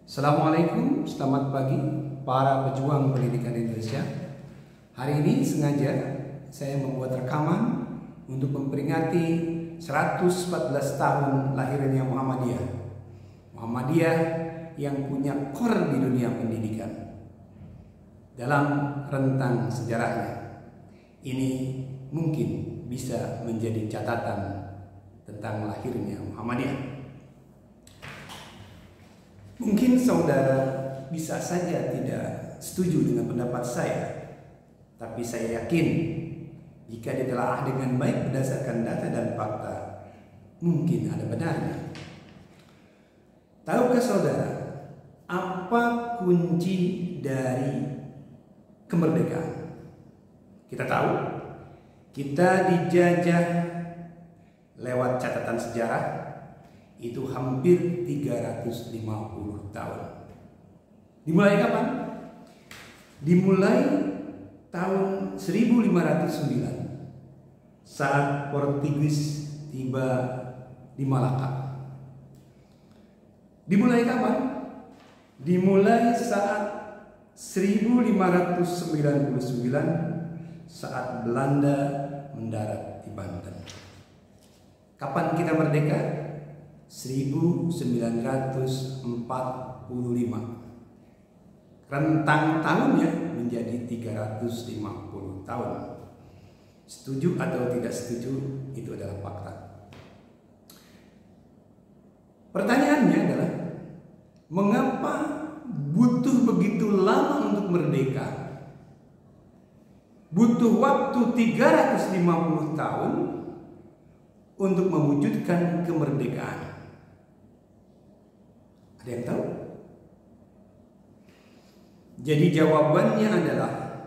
Assalamualaikum, selamat pagi para pejuang pendidikan Indonesia. Hari ini sengaja saya membuat rekaman untuk memperingati 114 tahun lahirnya Muhammadiyah. Muhammadiyah yang punya core di dunia pendidikan. Dalam rentang sejarahnya, ini mungkin bisa menjadi catatan tentang lahirnya Muhammadiyah. Mungkin saudara bisa saja tidak setuju dengan pendapat saya, tapi saya yakin jika ditelaah dengan baik berdasarkan data dan fakta, mungkin ada benarnya. Tahukah saudara apa kunci dari kemerdekaan? Kita tahu kita dijajah lewat catatan sejarah itu hampir 350 tahun. Dimulai kapan? Dimulai tahun 1509 saat Portugis tiba di Malaka. Dimulai kapan? Dimulai saat 1599 saat Belanda mendarat di Banten. Kapan kita merdeka? 1945. Rentang tahunnya menjadi 350 tahun. Setuju atau tidak setuju, itu adalah fakta. Pertanyaannya adalah, mengapa butuh begitu lama untuk merdeka? Butuh waktu 350 tahun untuk mewujudkan kemerdekaan. Ada yang tahu? Jadi jawabannya adalah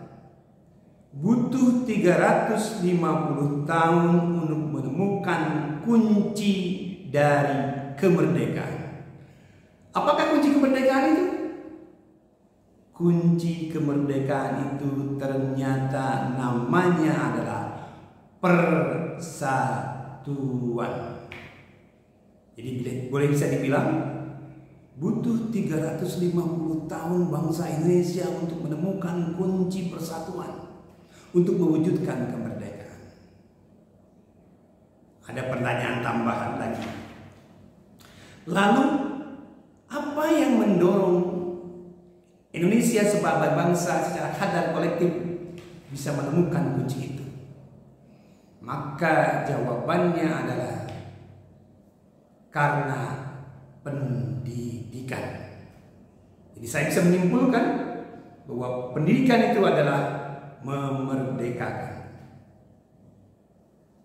butuh 350 tahun untuk menemukan kunci dari kemerdekaan. Apakah kunci kemerdekaan itu? Kunci kemerdekaan itu ternyata namanya adalah persatuan. Jadi boleh bisa dibilang butuh 350 tahun bangsa Indonesia untuk menemukan kunci persatuan, untuk mewujudkan kemerdekaan. Ada pertanyaan tambahan lagi. Lalu, apa yang mendorong Indonesia sebagai bangsa secara kadar kolektif bisa menemukan kunci itu? Maka jawabannya adalah karena pendidikan. Jadi saya bisa menyimpulkan bahwa pendidikan itu adalah memerdekakan.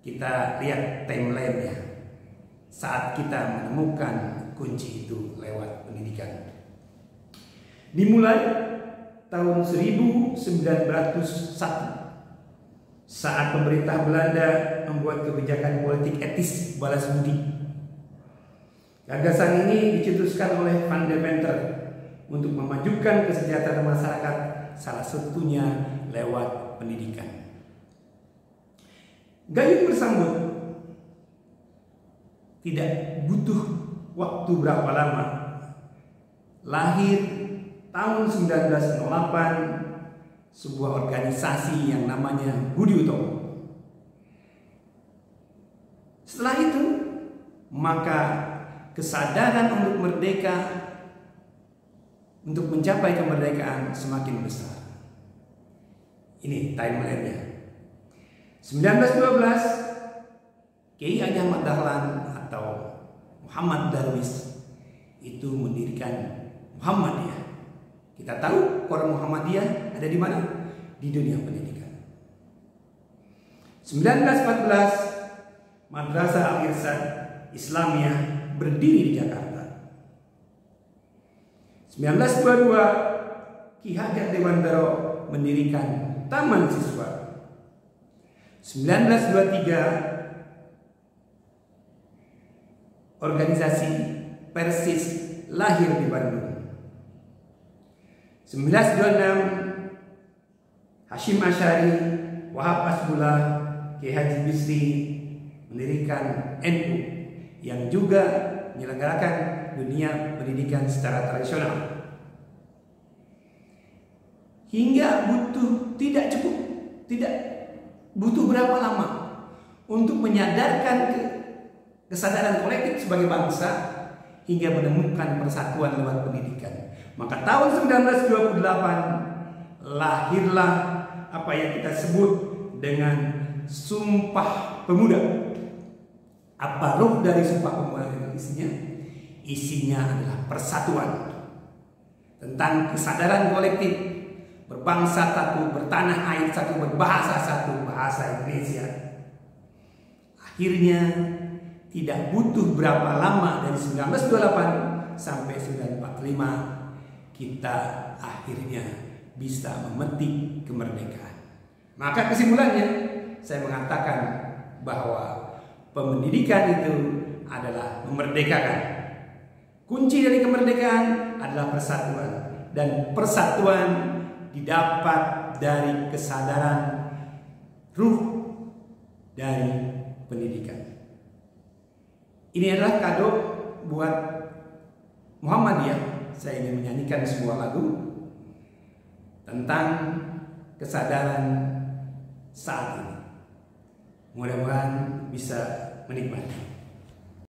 Kita lihat timeline-nya saat kita menemukan kunci itu lewat pendidikan. Dimulai tahun 1901 saat pemerintah Belanda membuat kebijakan politik etis balas budi. Gagasan ini dicetuskan oleh Van der Venter untuk memajukan kesejahteraan masyarakat, salah satunya lewat pendidikan. Gayung bersambut tidak butuh waktu berapa lama. Lahir tahun 1908 sebuah organisasi yang namanya Budi Utomo. Setelah itu, maka kesadaran untuk merdeka, untuk mencapai kemerdekaan semakin besar. Ini timeline-nya. 1912, Kiai Haji Ahmad Dahlan atau Muhammad Darwis itu mendirikan Muhammadiyah. Kita tahu core Muhammadiyah ada di mana? Di dunia pendidikan. 1914, Madrasah Al-Irsyad Islamiyah berdiri di Jakarta. 1922, Ki Hajar Dewantara mendirikan Taman Siswa. 1923, organisasi Persis lahir di Bandung. 1926, Hashim Asy'ari, Wahab Asbullah, Ki Haji Bisri mendirikan NU yang juga menyelenggarakan dunia pendidikan secara tradisional. Hingga tidak butuh berapa lama untuk menyadarkan kesadaran kolektif sebagai bangsa hingga menemukan persatuan lewat pendidikan. Maka tahun 1928 lahirlah apa yang kita sebut dengan Sumpah Pemuda. Apa ruh dari Sumpah Pemuda itu isinya? Isinya adalah persatuan, tentang kesadaran kolektif, berbangsa satu, bertanah air satu, berbahasa satu, bahasa Indonesia. Akhirnya tidak butuh berapa lama, dari 1928 sampai 1945 kita akhirnya bisa memetik kemerdekaan. Maka kesimpulannya saya mengatakan bahwa pendidikan itu adalah memerdekakan. Kunci dari kemerdekaan adalah persatuan, dan persatuan didapat dari kesadaran ruh dari pendidikan. Ini adalah kado buat Muhammadiyah. Saya ingin menyanyikan sebuah lagu tentang kesadaran saat ini. Mudah-mudahan bisa menikmati.